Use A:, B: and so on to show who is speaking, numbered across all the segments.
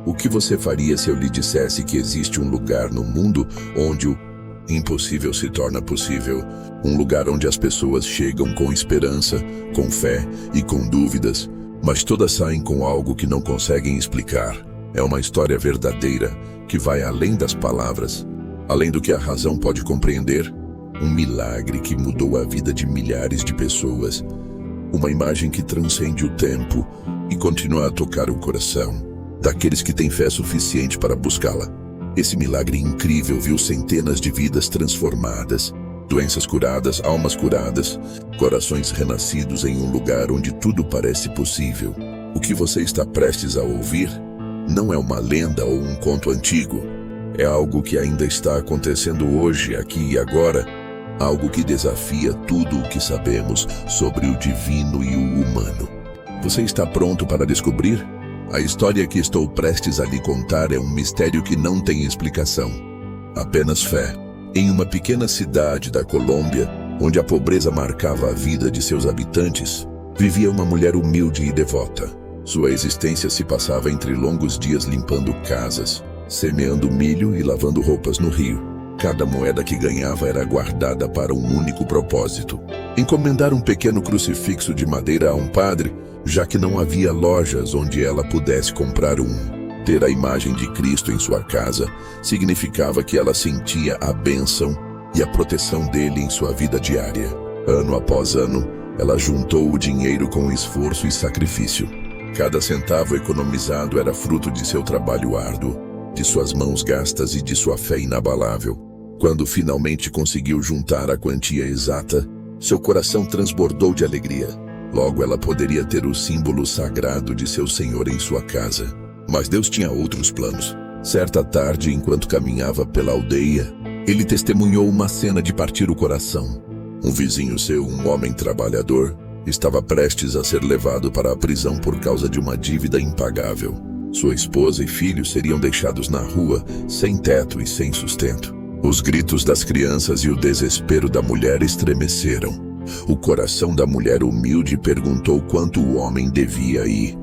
A: O que você faria se eu lhe dissesse que existe um lugar no mundo onde o impossível se torna possível? Um lugar onde as pessoas chegam com esperança, com fé e com dúvidas, mas todas saem com algo que não conseguem explicar. É uma história verdadeira que vai além das palavras, além do que a razão pode compreender. Um milagre que mudou a vida de milhares de pessoas. Uma imagem que transcende o tempo e continua a tocar o coração daqueles que têm fé suficiente para buscá-la. Esse milagre incrível viu centenas de vidas transformadas, doenças curadas, almas curadas, corações renascidos em um lugar onde tudo parece possível. O que você está prestes a ouvir não é uma lenda ou um conto antigo. É algo que ainda está acontecendo hoje, aqui e agora. Algo que desafia tudo o que sabemos sobre o divino e o humano. Você está pronto para descobrir? A história que estou prestes a lhe contar é um mistério que não tem explicação. Apenas fé. Em uma pequena cidade da Colômbia, onde a pobreza marcava a vida de seus habitantes, vivia uma mulher humilde e devota. Sua existência se passava entre longos dias limpando casas, semeando milho e lavando roupas no rio. Cada moeda que ganhava era guardada para um único propósito: encomendar um pequeno crucifixo de madeira a um padre, já que não havia lojas onde ela pudesse comprar um. Ter a imagem de Cristo em sua casa significava que ela sentia a bênção e a proteção dele em sua vida diária. Ano após ano, ela juntou o dinheiro com esforço e sacrifício. Cada centavo economizado era fruto de seu trabalho árduo, de suas mãos gastas e de sua fé inabalável. Quando finalmente conseguiu juntar a quantia exata, seu coração transbordou de alegria. Logo ela poderia ter o símbolo sagrado de seu Senhor em sua casa. Mas Deus tinha outros planos. Certa tarde, enquanto caminhava pela aldeia, ele testemunhou uma cena de partir o coração. Um vizinho seu, um homem trabalhador, estava prestes a ser levado para a prisão por causa de uma dívida impagável. Sua esposa e filhos seriam deixados na rua, sem teto e sem sustento. Os gritos das crianças e o desespero da mulher estremeceram. O coração da mulher humilde perguntou quanto o homem devia ir.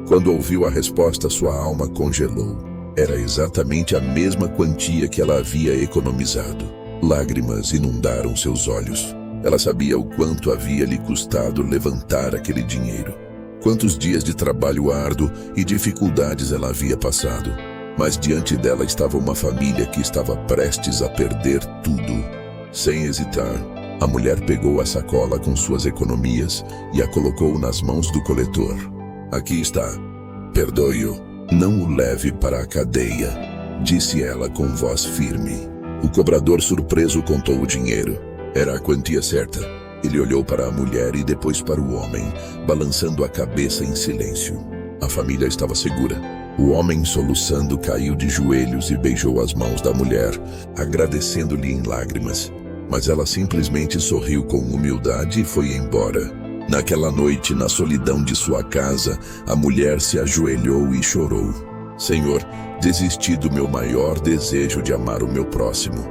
A: Quando ouviu a resposta, sua alma congelou. Era exatamente a mesma quantia que ela havia economizado. Lágrimas inundaram seus olhos. Ela sabia o quanto havia lhe custado levantar aquele dinheiro. Quantos dias de trabalho árduo e dificuldades ela havia passado. Mas diante dela estava uma família que estava prestes a perder tudo. Sem hesitar, a mulher pegou a sacola com suas economias e a colocou nas mãos do coletor. Aqui está. Perdoe-o. Não o leve para a cadeia, disse ela com voz firme. O cobrador surpreso contou o dinheiro. Era a quantia certa. Ele olhou para a mulher e depois para o homem, balançando a cabeça em silêncio. A família estava segura. O homem, soluçando, caiu de joelhos e beijou as mãos da mulher, agradecendo-lhe em lágrimas. Mas ela simplesmente sorriu com humildade e foi embora. Naquela noite, na solidão de sua casa, a mulher se ajoelhou e chorou. Senhor, desisti do meu maior desejo de amar o meu próximo.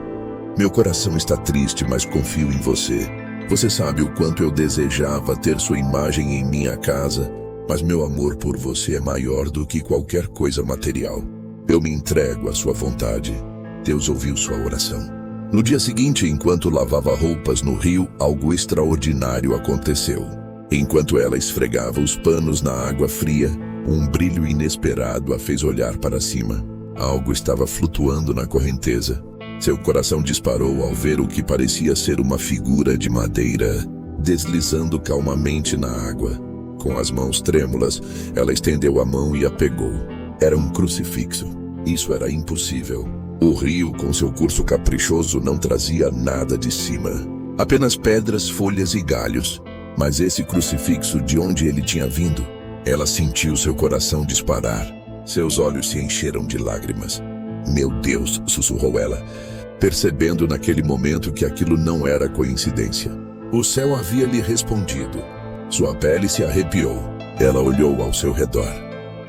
A: Meu coração está triste, mas confio em você. Você sabe o quanto eu desejava ter sua imagem em minha casa, mas meu amor por você é maior do que qualquer coisa material. Eu me entrego à sua vontade. Deus ouviu sua oração. No dia seguinte, enquanto lavava roupas no rio, algo extraordinário aconteceu. Enquanto ela esfregava os panos na água fria, um brilho inesperado a fez olhar para cima. Algo estava flutuando na correnteza. Seu coração disparou ao ver o que parecia ser uma figura de madeira, deslizando calmamente na água. Com as mãos trêmulas, ela estendeu a mão e a pegou. Era um crucifixo. Isso era impossível. O rio, com seu curso caprichoso, não trazia nada de cima. Apenas pedras, folhas e galhos. Mas esse crucifixo, de onde ele tinha vindo? Ela sentiu seu coração disparar. Seus olhos se encheram de lágrimas. Meu Deus, sussurrou ela, percebendo naquele momento que aquilo não era coincidência. O céu havia lhe respondido. Sua pele se arrepiou. Ela olhou ao seu redor.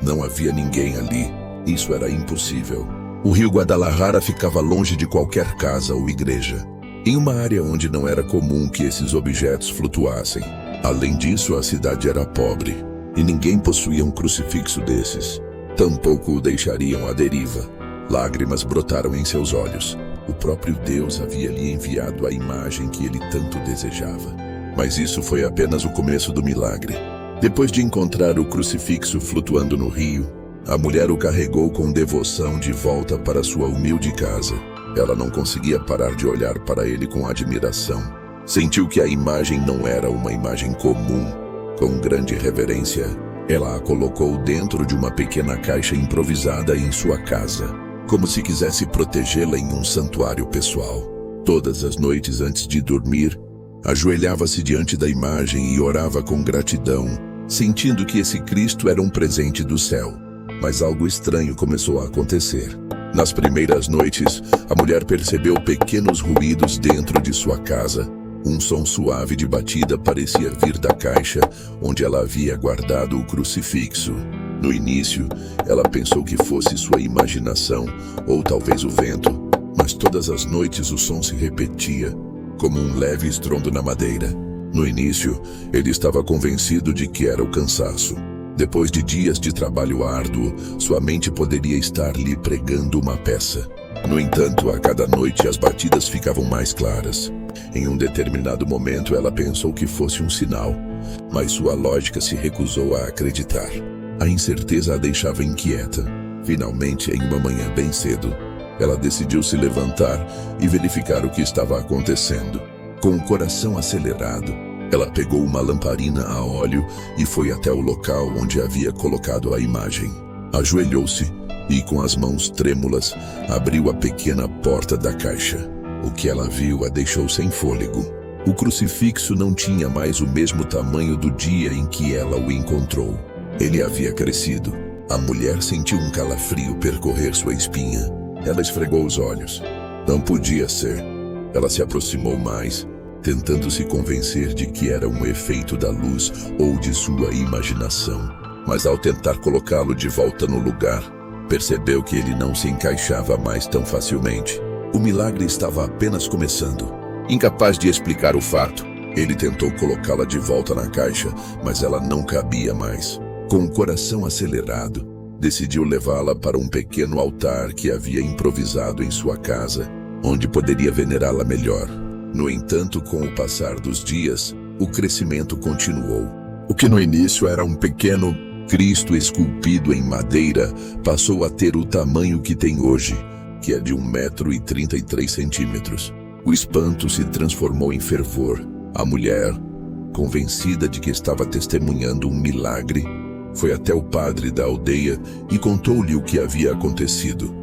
A: Não havia ninguém ali. Isso era impossível. O rio Guadalajara ficava longe de qualquer casa ou igreja, em uma área onde não era comum que esses objetos flutuassem. Além disso, a cidade era pobre, e ninguém possuía um crucifixo desses. tampouco o deixariam à deriva. Lágrimas brotaram em seus olhos. O próprio Deus havia lhe enviado a imagem que ele tanto desejava. Mas isso foi apenas o começo do milagre. Depois de encontrar o crucifixo flutuando no rio, a mulher o carregou com devoção de volta para sua humilde casa. Ela não conseguia parar de olhar para ele com admiração. Sentiu que a imagem não era uma imagem comum. Com grande reverência, ela a colocou dentro de uma pequena caixa improvisada em sua casa, como se quisesse protegê-la em um santuário pessoal. Todas as noites antes de dormir, ajoelhava-se diante da imagem e orava com gratidão, sentindo que esse Cristo era um presente do céu. Mas algo estranho começou a acontecer. Nas primeiras noites, a mulher percebeu pequenos ruídos dentro de sua casa. Um som suave de batida parecia vir da caixa onde ela havia guardado o crucifixo. No início, ela pensou que fosse sua imaginação ou talvez o vento, mas todas as noites o som se repetia, como um leve estrondo na madeira. No início, ele estava convencido de que era o cansaço. Depois de dias de trabalho árduo, sua mente poderia estar lhe pregando uma peça. No entanto, a cada noite as batidas ficavam mais claras. Em um determinado momento, ela pensou que fosse um sinal, mas sua lógica se recusou a acreditar. A incerteza a deixava inquieta. Finalmente, em uma manhã bem cedo, ela decidiu se levantar e verificar o que estava acontecendo. Com o coração acelerado, ela pegou uma lamparina a óleo e foi até o local onde havia colocado a imagem. Ajoelhou-se e, com as mãos trêmulas, abriu a pequena porta da caixa. O que ela viu a deixou sem fôlego. O crucifixo não tinha mais o mesmo tamanho do dia em que ela o encontrou. Ele havia crescido. A mulher sentiu um calafrio percorrer sua espinha. Ela esfregou os olhos. Não podia ser. Ela se aproximou mais, tentando se convencer de que era um efeito da luz ou de sua imaginação. Mas ao tentar colocá-lo de volta no lugar, percebeu que ele não se encaixava mais tão facilmente. O milagre estava apenas começando. Incapaz de explicar o fato, ele tentou colocá-la de volta na caixa, mas ela não cabia mais. Com o coração acelerado, decidiu levá-la para um pequeno altar que havia improvisado em sua casa, onde poderia venerá-la melhor. No entanto, com o passar dos dias, o crescimento continuou. O que no início era um pequeno Cristo esculpido em madeira passou a ter o tamanho que tem hoje, que é de 1,33 m. O espanto se transformou em fervor. A mulher, convencida de que estava testemunhando um milagre, foi até o padre da aldeia e contou-lhe o que havia acontecido.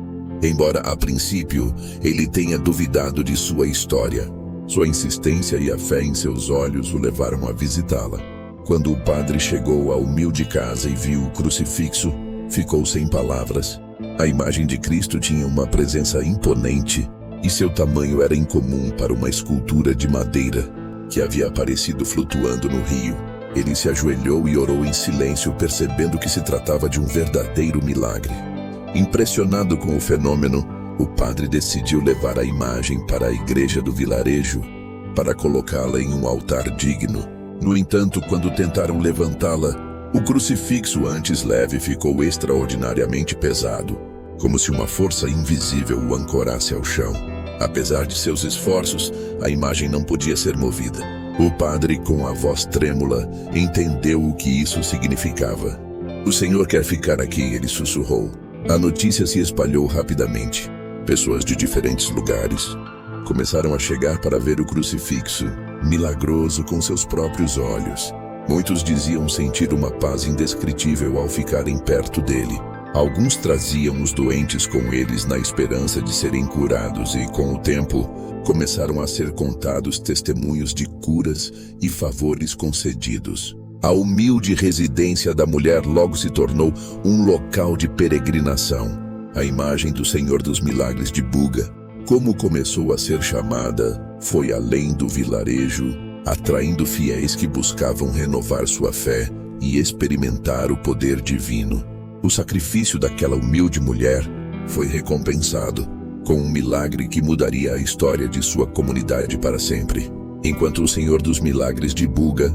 A: Embora a princípio ele tenha duvidado de sua história, sua insistência e a fé em seus olhos o levaram a visitá-la. Quando o padre chegou à humilde casa e viu o crucifixo, ficou sem palavras. A imagem de Cristo tinha uma presença imponente e seu tamanho era incomum para uma escultura de madeira que havia aparecido flutuando no rio. Ele se ajoelhou e orou em silêncio, percebendo que se tratava de um verdadeiro milagre. Impressionado com o fenômeno, o padre decidiu levar a imagem para a igreja do vilarejo para colocá-la em um altar digno. No entanto, quando tentaram levantá-la, o crucifixo antes leve ficou extraordinariamente pesado, como se uma força invisível o ancorasse ao chão. Apesar de seus esforços, a imagem não podia ser movida. O padre, com a voz trêmula, entendeu o que isso significava. "O Senhor quer ficar aqui", ele sussurrou. A notícia se espalhou rapidamente. Pessoas de diferentes lugares começaram a chegar para ver o crucifixo milagroso com seus próprios olhos. Muitos diziam sentir uma paz indescritível ao ficarem perto dele. Alguns traziam os doentes com eles na esperança de serem curados e, com o tempo, começaram a ser contados testemunhos de curas e favores concedidos. A humilde residência da mulher logo se tornou um local de peregrinação. A imagem do Senhor dos Milagres de Buga, como começou a ser chamada, foi além do vilarejo, atraindo fiéis que buscavam renovar sua fé e experimentar o poder divino. O sacrifício daquela humilde mulher foi recompensado com um milagre que mudaria a história de sua comunidade para sempre. Enquanto o Senhor dos Milagres de Buga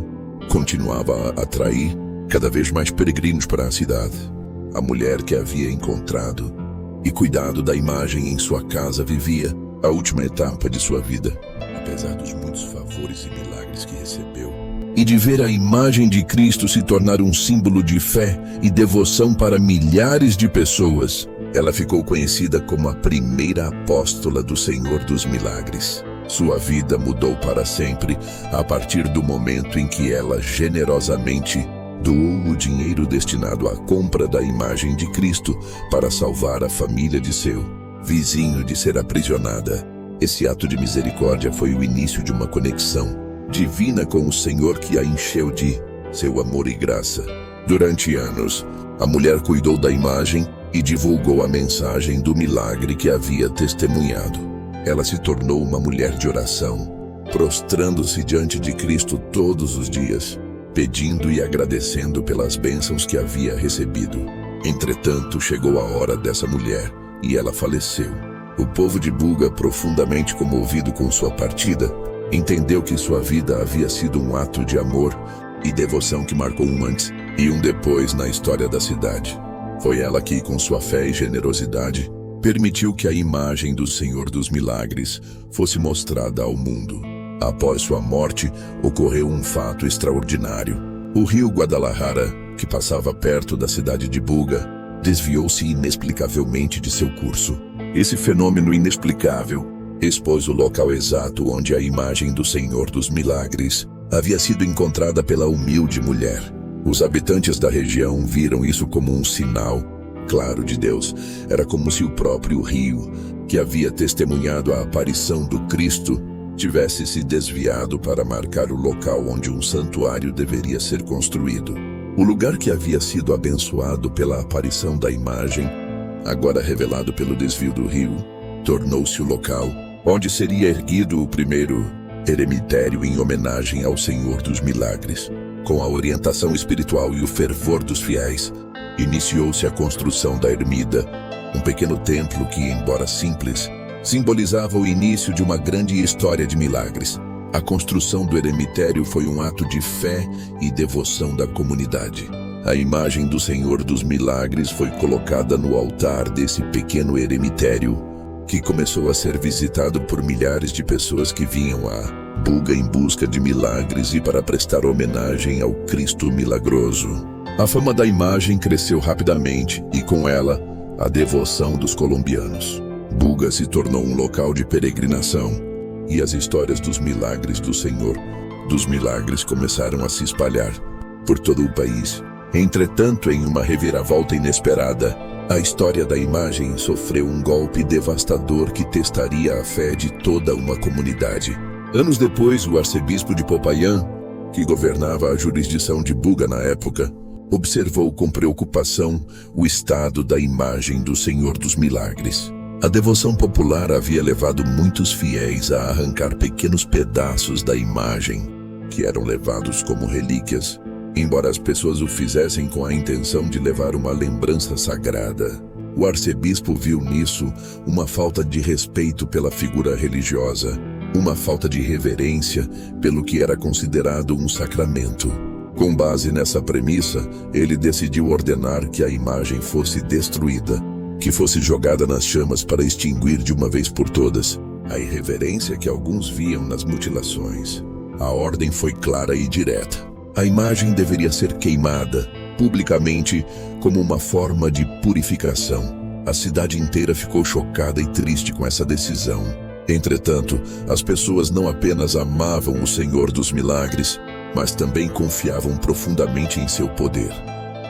A: continuava a atrair cada vez mais peregrinos para a cidade, a mulher que havia encontrado e cuidado da imagem em sua casa vivia a última etapa de sua vida. Apesar dos muitos favores e milagres que recebeu, e de ver a imagem de Cristo se tornar um símbolo de fé e devoção para milhares de pessoas, ela ficou conhecida como a primeira apóstola do Senhor dos Milagres. Sua vida mudou para sempre a partir do momento em que ela generosamente doou o dinheiro destinado à compra da imagem de Cristo para salvar a família de seu vizinho de ser aprisionada. Esse ato de misericórdia foi o início de uma conexão divina com o Senhor que a encheu de seu amor e graça. Durante anos, a mulher cuidou da imagem e divulgou a mensagem do milagre que havia testemunhado. Ela se tornou uma mulher de oração, prostrando-se diante de Cristo todos os dias, pedindo e agradecendo pelas bênçãos que havia recebido. Entretanto, chegou a hora dessa mulher e ela faleceu. O povo de Buga, profundamente comovido com sua partida, entendeu que sua vida havia sido um ato de amor e devoção que marcou um antes e um depois na história da cidade. Foi ela que, com sua fé e generosidade, permitiu que a imagem do Senhor dos Milagres fosse mostrada ao mundo. Após sua morte, ocorreu um fato extraordinário. O rio Guadalajara, que passava perto da cidade de Buga, desviou-se inexplicavelmente de seu curso. Esse fenômeno inexplicável expôs o local exato onde a imagem do Senhor dos Milagres havia sido encontrada pela humilde mulher. Os habitantes da região viram isso como um sinal claro de Deus. Era como se o próprio rio, que havia testemunhado a aparição do Cristo, tivesse se desviado para marcar o local onde um santuário deveria ser construído. O lugar que havia sido abençoado pela aparição da imagem, agora revelado pelo desvio do rio, tornou-se o local onde seria erguido o primeiro eremitério em homenagem ao Senhor dos Milagres. Com a orientação espiritual e o fervor dos fiéis, iniciou-se a construção da ermida, um pequeno templo que, embora simples, simbolizava o início de uma grande história de milagres. A construção do eremitério foi um ato de fé e devoção da comunidade. A imagem do Senhor dos Milagres foi colocada no altar desse pequeno eremitério, que começou a ser visitado por milhares de pessoas que vinham a Buga em busca de milagres e para prestar homenagem ao Cristo milagroso. A fama da imagem cresceu rapidamente e, com ela, a devoção dos colombianos. Buga se tornou um local de peregrinação e as histórias dos milagres do Senhor dos Milagres começaram a se espalhar por todo o país. Entretanto, em uma reviravolta inesperada, a história da imagem sofreu um golpe devastador que testaria a fé de toda uma comunidade. Anos depois, o arcebispo de Popayán, que governava a jurisdição de Buga na época, observou com preocupação o estado da imagem do Senhor dos Milagres. A devoção popular havia levado muitos fiéis a arrancar pequenos pedaços da imagem, que eram levados como relíquias, embora as pessoas o fizessem com a intenção de levar uma lembrança sagrada. O arcebispo viu nisso uma falta de respeito pela figura religiosa, uma falta de reverência pelo que era considerado um sacramento. Com base nessa premissa, ele decidiu ordenar que a imagem fosse destruída, que fosse jogada nas chamas para extinguir de uma vez por todas a irreverência que alguns viam nas mutilações. A ordem foi clara e direta. A imagem deveria ser queimada publicamente como uma forma de purificação. A cidade inteira ficou chocada e triste com essa decisão. Entretanto, as pessoas não apenas amavam o Senhor dos Milagres, mas também confiavam profundamente em seu poder.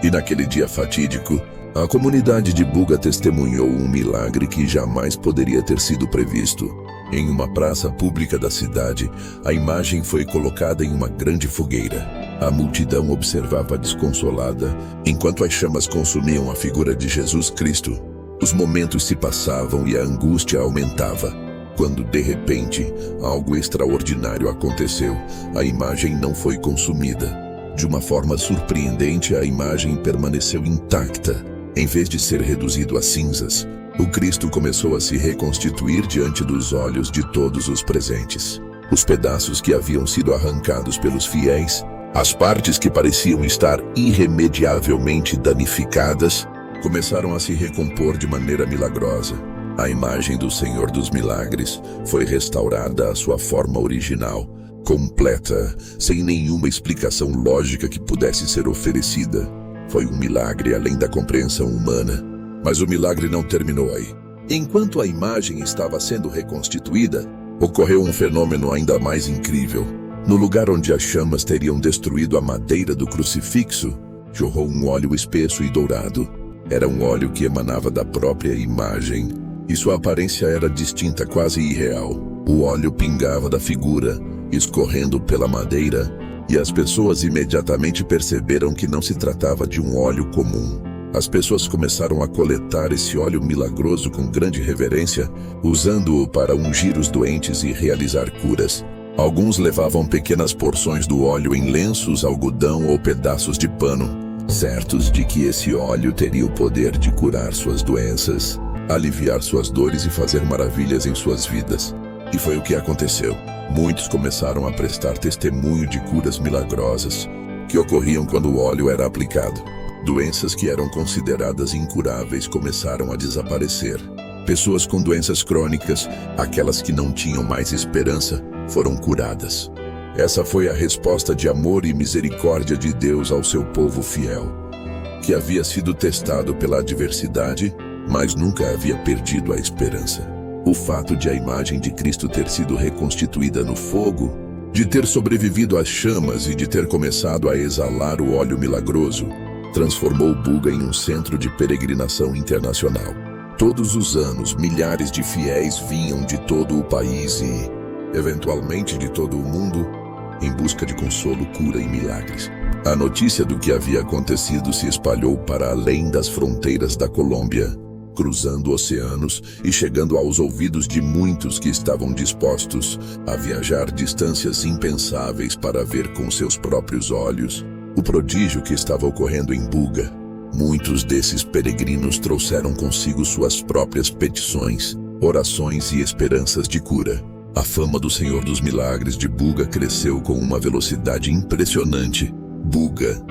A: E naquele dia fatídico, a comunidade de Buga testemunhou um milagre que jamais poderia ter sido previsto. Em uma praça pública da cidade, a imagem foi colocada em uma grande fogueira. A multidão observava desconsolada, enquanto as chamas consumiam a figura de Jesus Cristo. Os momentos se passavam e a angústia aumentava. Quando, de repente, algo extraordinário aconteceu, a imagem não foi consumida. De uma forma surpreendente, a imagem permaneceu intacta. Em vez de ser reduzido a cinzas, o Cristo começou a se reconstituir diante dos olhos de todos os presentes. Os pedaços que haviam sido arrancados pelos fiéis, as partes que pareciam estar irremediavelmente danificadas, começaram a se recompor de maneira milagrosa. A imagem do Senhor dos Milagres foi restaurada à sua forma original, completa, sem nenhuma explicação lógica que pudesse ser oferecida. Foi um milagre além da compreensão humana. Mas o milagre não terminou aí. Enquanto a imagem estava sendo reconstituída, ocorreu um fenômeno ainda mais incrível. No lugar onde as chamas teriam destruído a madeira do crucifixo, jorrou um óleo espesso e dourado. Era um óleo que emanava da própria imagem, e sua aparência era distinta, quase irreal. O óleo pingava da figura, escorrendo pela madeira, e as pessoas imediatamente perceberam que não se tratava de um óleo comum. As pessoas começaram a coletar esse óleo milagroso com grande reverência, usando-o para ungir os doentes e realizar curas. Alguns levavam pequenas porções do óleo em lenços, algodão ou pedaços de pano, certos de que esse óleo teria o poder de curar suas doenças, aliviar suas dores e fazer maravilhas em suas vidas. E foi o que aconteceu. Muitos começaram a prestar testemunho de curas milagrosas que ocorriam quando o óleo era aplicado. Doenças que eram consideradas incuráveis começaram a desaparecer. Pessoas com doenças crônicas, aquelas que não tinham mais esperança, foram curadas. Essa foi a resposta de amor e misericórdia de Deus ao seu povo fiel, que havia sido testado pela adversidade, mas nunca havia perdido a esperança. O fato de a imagem de Cristo ter sido reconstituída no fogo, de ter sobrevivido às chamas e de ter começado a exalar o óleo milagroso, transformou Buga em um centro de peregrinação internacional. Todos os anos, milhares de fiéis vinham de todo o país e, eventualmente, de todo o mundo, em busca de consolo, cura e milagres. A notícia do que havia acontecido se espalhou para além das fronteiras da Colômbia, cruzando oceanos e chegando aos ouvidos de muitos que estavam dispostos a viajar distâncias impensáveis para ver com seus próprios olhos o prodígio que estava ocorrendo em Buga. Muitos desses peregrinos trouxeram consigo suas próprias petições, orações e esperanças de cura. A fama do Senhor dos Milagres de Buga cresceu com uma velocidade impressionante. Buga,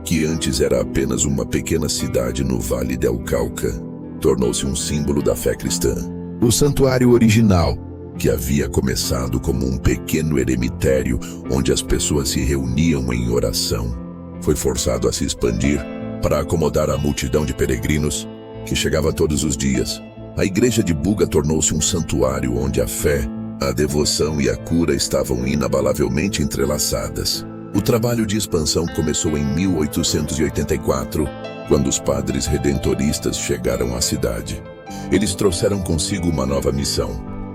A: que antes era apenas uma pequena cidade no Vale del Cauca, tornou-se um símbolo da fé cristã. O santuário original, que havia começado como um pequeno eremitério onde as pessoas se reuniam em oração, foi forçado a se expandir para acomodar a multidão de peregrinos que chegava todos os dias. A igreja de Buga tornou-se um santuário onde a fé, a devoção e a cura estavam inabalavelmente entrelaçadas. O trabalho de expansão começou em 1884, quando os padres redentoristas chegaram à cidade. Eles trouxeram consigo uma nova missão: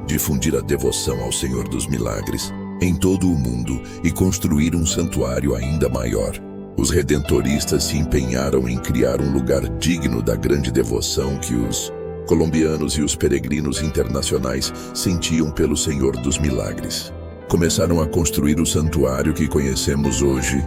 A: difundir a devoção ao Senhor dos Milagres em todo o mundo e construir um santuário ainda maior. Os redentoristas se empenharam em criar um lugar digno da grande devoção que os colombianos e os peregrinos internacionais sentiam pelo Senhor dos Milagres. Começaram a construir o santuário que conhecemos hoje,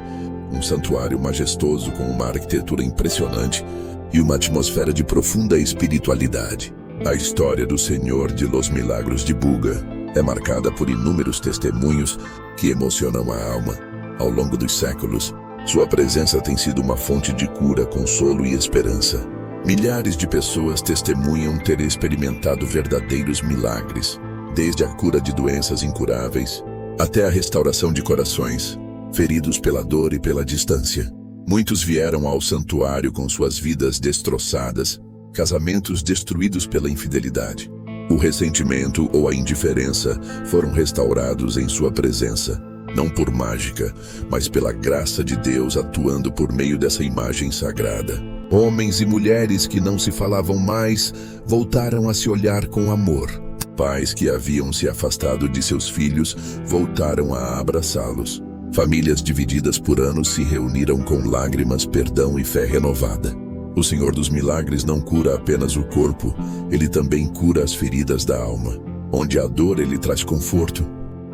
A: um santuário majestoso com uma arquitetura impressionante e uma atmosfera de profunda espiritualidade. A história do Senhor de los Milagros de Buga é marcada por inúmeros testemunhos que emocionam a alma. Ao longo dos séculos, sua presença tem sido uma fonte de cura, consolo e esperança. Milhares de pessoas testemunham ter experimentado verdadeiros milagres, desde a cura de doenças incuráveis até a restauração de corações feridos pela dor e pela distância. Muitos vieram ao santuário com suas vidas destroçadas, casamentos destruídos pela infidelidade. O ressentimento ou a indiferença foram restaurados em sua presença, não por mágica, mas pela graça de Deus atuando por meio dessa imagem sagrada. Homens e mulheres que não se falavam mais voltaram a se olhar com amor. Pais que haviam se afastado de seus filhos voltaram a abraçá-los. Famílias divididas por anos se reuniram com lágrimas, perdão e fé renovada. O Senhor dos Milagres não cura apenas o corpo, Ele também cura as feridas da alma. Onde há dor, Ele traz conforto.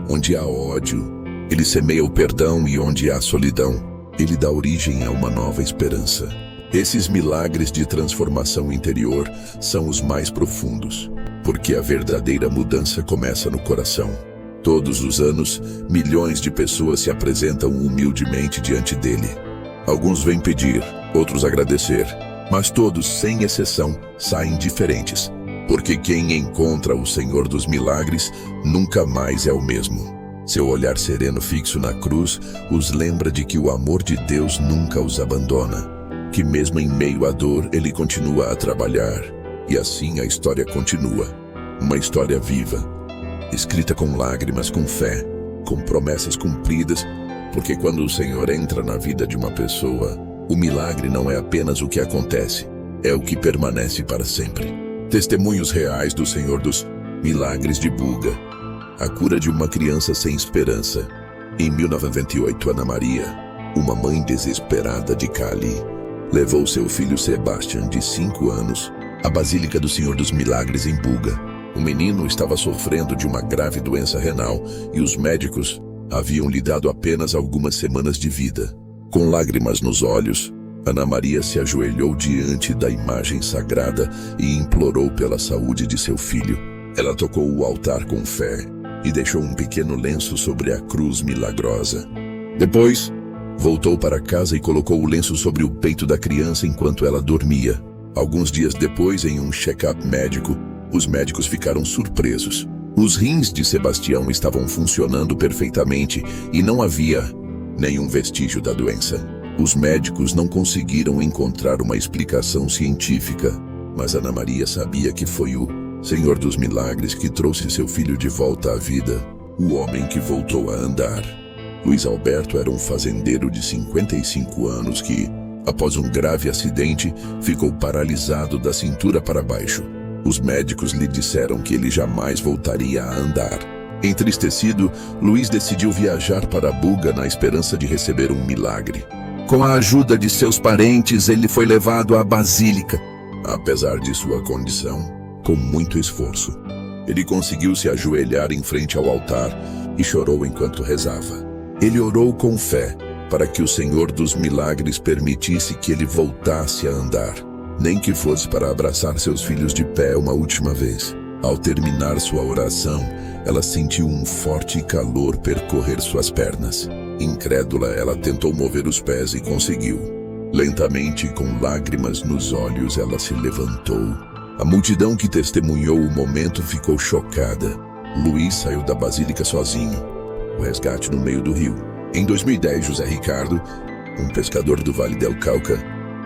A: Onde há ódio, Ele semeia o perdão, e onde há solidão, Ele dá origem a uma nova esperança. Esses milagres de transformação interior são os mais profundos, porque a verdadeira mudança começa no coração. Todos os anos, milhões de pessoas se apresentam humildemente diante dele. Alguns vêm pedir, outros agradecer, Mas todos, sem exceção, saem diferentes. Porque quem encontra o Senhor dos Milagres nunca mais é o mesmo. Seu olhar sereno fixo na cruz os lembra de que o amor de Deus nunca os abandona. Que mesmo em meio à dor, Ele continua a trabalhar. E assim a história continua. Uma história viva, escrita com lágrimas, com fé, com promessas cumpridas. Porque quando o Senhor entra na vida de uma pessoa, o milagre não é apenas o que acontece, é o que permanece para sempre. Testemunhos reais do Senhor dos Milagres de Buga. A cura de uma criança sem esperança. Em 1998, Ana Maria, uma mãe desesperada de Cali, levou seu filho Sebastian, de 5 anos, à Basílica do Senhor dos Milagres em Buga. O menino estava sofrendo de uma grave doença renal e os médicos haviam lhe dado apenas algumas semanas de vida. Com lágrimas nos olhos, Ana Maria se ajoelhou diante da imagem sagrada e implorou pela saúde de seu filho. Ela tocou o altar com fé e deixou um pequeno lenço sobre a cruz milagrosa. Depois, voltou para casa e colocou o lenço sobre o peito da criança enquanto ela dormia. Alguns dias depois, em um check-up médico, os médicos ficaram surpresos. Os rins de Sebastião estavam funcionando perfeitamente e não havia nenhum vestígio da doença. Os médicos não conseguiram encontrar uma explicação científica, mas Ana Maria sabia que foi o Senhor dos Milagres que trouxe seu filho de volta à vida, o homem que voltou a andar. Luiz Alberto era um fazendeiro de 55 anos que, após um grave acidente, ficou paralisado da cintura para baixo. Os médicos lhe disseram que ele jamais voltaria a andar. Entristecido, Luiz decidiu viajar para Buga na esperança de receber um milagre. Com a ajuda de seus parentes, ele foi levado à Basílica. Apesar de sua condição, com muito esforço, ele conseguiu se ajoelhar em frente ao altar e chorou enquanto rezava. Ele orou com fé para que o Senhor dos Milagres permitisse que ele voltasse a andar, nem que fosse para abraçar seus filhos de pé uma última vez. Ao terminar sua oração, ela sentiu um forte calor percorrer suas pernas. Incrédula, ela tentou mover os pés e conseguiu. Lentamente, com lágrimas nos olhos, ela se levantou. A multidão que testemunhou o momento ficou chocada. Luiz saiu da Basílica sozinho. O resgate no meio do rio. Em 2010, José Ricardo, um pescador do Vale del Cauca,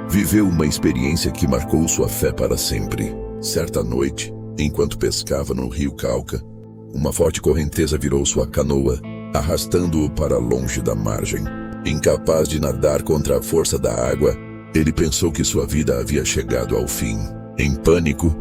A: viveu uma experiência que marcou sua fé para sempre. Certa noite, enquanto pescava no rio Cauca, uma forte correnteza virou sua canoa, arrastando-o para longe da margem. Incapaz de nadar contra a força da água, ele pensou que sua vida havia chegado ao fim. Em pânico,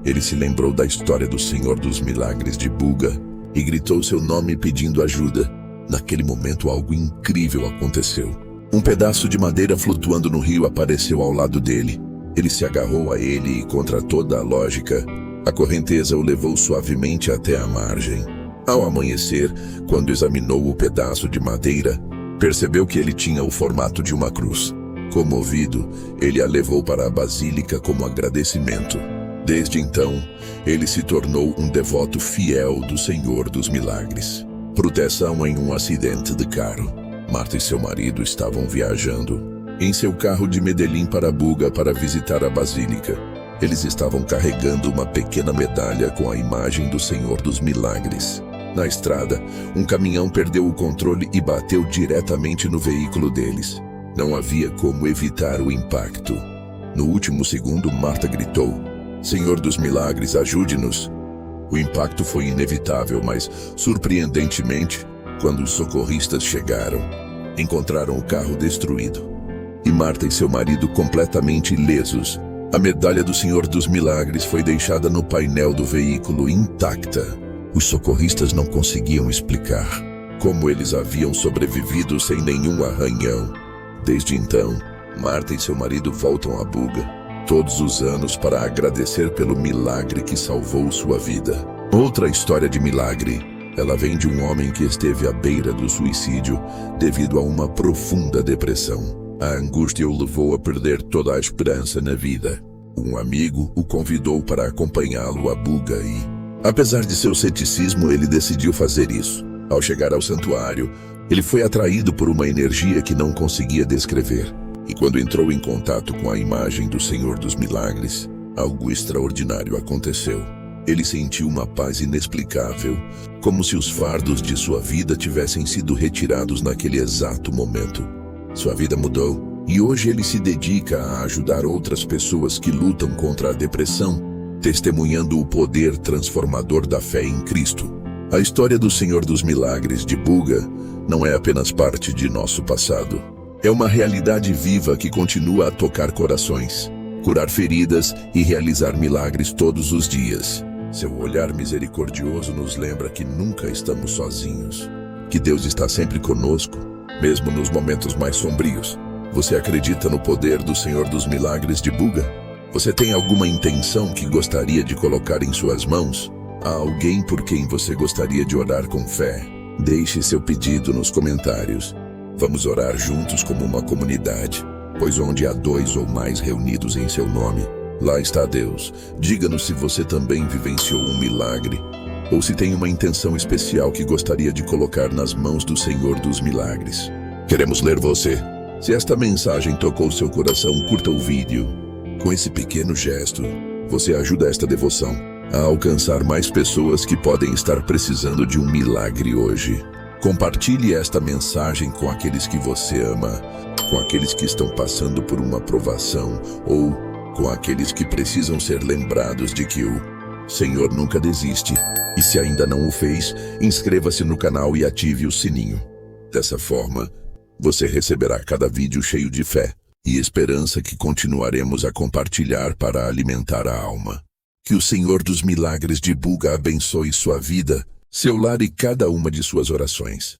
A: ele se lembrou da história do Senhor dos Milagres de Buga e gritou seu nome pedindo ajuda. Naquele momento, algo incrível aconteceu. Um pedaço de madeira flutuando no rio apareceu ao lado dele. Ele se agarrou a ele e, contra toda a lógica, a correnteza o levou suavemente até a margem. Ao amanhecer, quando examinou o pedaço de madeira, percebeu que ele tinha o formato de uma cruz. Comovido, ele a levou para a Basílica como agradecimento. Desde então, ele se tornou um devoto fiel do Senhor dos Milagres. Proteção em um acidente de carro. Marta e seu marido estavam viajando em seu carro de Medellín para Buga para visitar a Basílica. Eles estavam carregando uma pequena medalha com a imagem do Senhor dos Milagres. Na estrada, um caminhão perdeu o controle e bateu diretamente no veículo deles. Não havia como evitar o impacto. No último segundo, Marta gritou: "Senhor dos Milagres, ajude-nos!" O impacto foi inevitável, mas, surpreendentemente, quando os socorristas chegaram, encontraram o carro destruído. E Marta e seu marido completamente ilesos. A medalha do Senhor dos Milagres foi deixada no painel do veículo intacta. Os socorristas não conseguiam explicar como eles haviam sobrevivido sem nenhum arranhão. Desde então, Marta e seu marido voltam a Buga todos os anos para agradecer pelo milagre que salvou sua vida. Outra história de milagre. Ela vem de um homem que esteve à beira do suicídio devido a uma profunda depressão. A angústia o levou a perder toda a esperança na vida. Um amigo o convidou para acompanhá-lo a Buga e, apesar de seu ceticismo, ele decidiu fazer isso. Ao chegar ao santuário, ele foi atraído por uma energia que não conseguia descrever. E quando entrou em contato com a imagem do Senhor dos Milagres, algo extraordinário aconteceu. Ele sentiu uma paz inexplicável, como se os fardos de sua vida tivessem sido retirados naquele exato momento. Sua vida mudou, e hoje ele se dedica a ajudar outras pessoas que lutam contra a depressão, testemunhando o poder transformador da fé em Cristo. A história do Senhor dos Milagres de Buga não é apenas parte de nosso passado. É uma realidade viva que continua a tocar corações, curar feridas e realizar milagres todos os dias. Seu olhar misericordioso nos lembra que nunca estamos sozinhos, que Deus está sempre conosco, mesmo nos momentos mais sombrios. Você acredita no poder do Senhor dos Milagres de Buga? Você tem alguma intenção que gostaria de colocar em suas mãos? Há alguém por quem você gostaria de orar com fé? Deixe seu pedido nos comentários. Vamos orar juntos como uma comunidade, pois onde há 2 ou mais reunidos em seu nome, lá está Deus. Diga-nos se você também vivenciou um milagre, ou se tem uma intenção especial que gostaria de colocar nas mãos do Senhor dos Milagres. Queremos ler você. Se esta mensagem tocou seu coração, curta o vídeo. Com esse pequeno gesto, você ajuda esta devoção a alcançar mais pessoas que podem estar precisando de um milagre hoje. Compartilhe esta mensagem com aqueles que você ama, com aqueles que estão passando por uma provação ou com aqueles que precisam ser lembrados de que o Senhor nunca desiste. E se ainda não o fez, inscreva-se no canal e ative o sininho. Dessa forma, você receberá cada vídeo cheio de fé e esperança que continuaremos a compartilhar para alimentar a alma. Que o Senhor dos Milagres de Buga abençoe sua vida, seu lar e cada uma de suas orações.